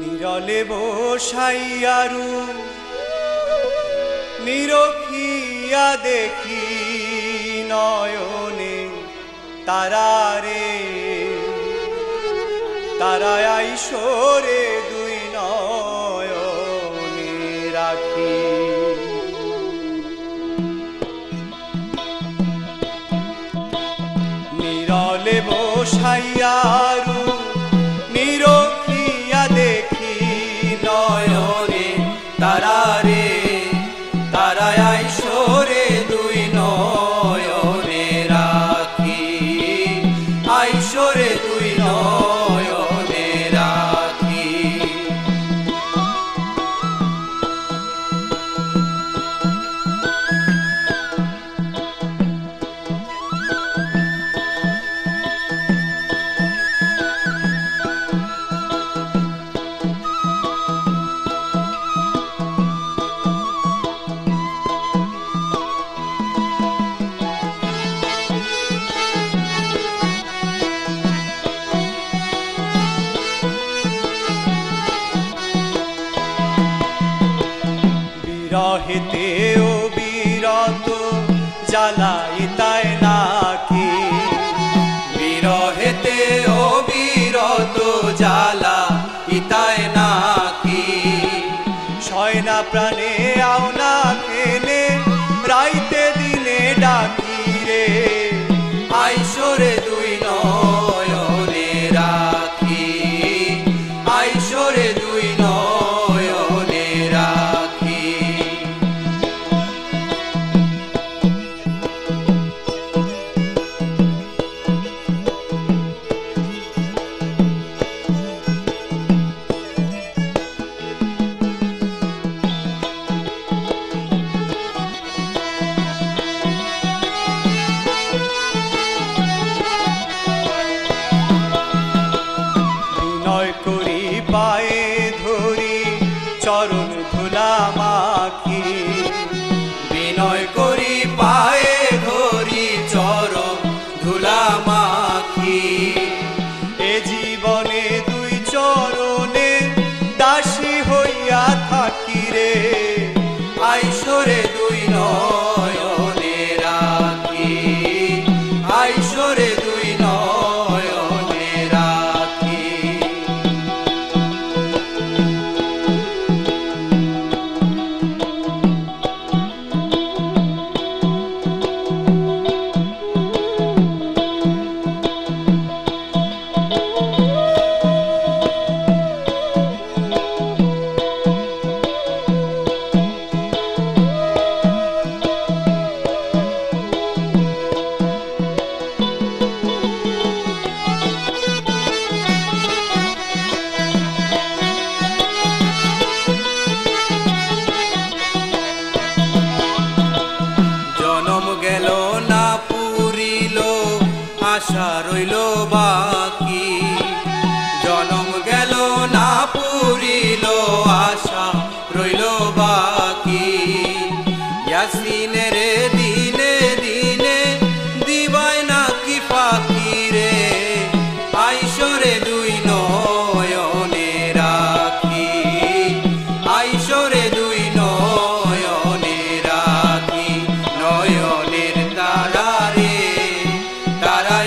নিরলে বসাইয়ারু নিরখিয়া দেখি নয়নে তারারে তারায় আইসরে দুই নয়নে রাখি। নিরলে বসাইয়ারু নিরখিয়া দেখি নয়নে তারারে তারায় আইসরে দুই নয়নে রাখি, আইসরে দুই নয়নে রাখি। বিরহেতে ও বিরত জ্বালাইতাই নাকি, বিরহেতে ও বিরত জ্বালাইতাই নাকি। সয়না প্রাণে আও না খেলে রাইতে দিনে ডাকি রে, আইসরে দুই নয়নে রাখি, আইসরে দুই নয়নে রাখি। বিনয় করি পায়ে ধরি চরণ ধুলা মাখি, বিনয় করি পায়ে ধরি চরণ ধুলা মাখি। এ জীবনে দুই চরণে দাসী হইয়া থাকি রে, আইসরে দুই নয়নে রাখি, আইসরে দুই নয়নে রাখি। আশা রইল বাকি, জনম গেল না পুরিল আশা রইল বাকি। ইয়াসিনের দিনে দিনে দিবায় নাকি ফাঁকি রে, আইসরে দুই নয়নে রাখি, আইসরে দুই নয়নে রাখি। নয়নের তারা রে তারা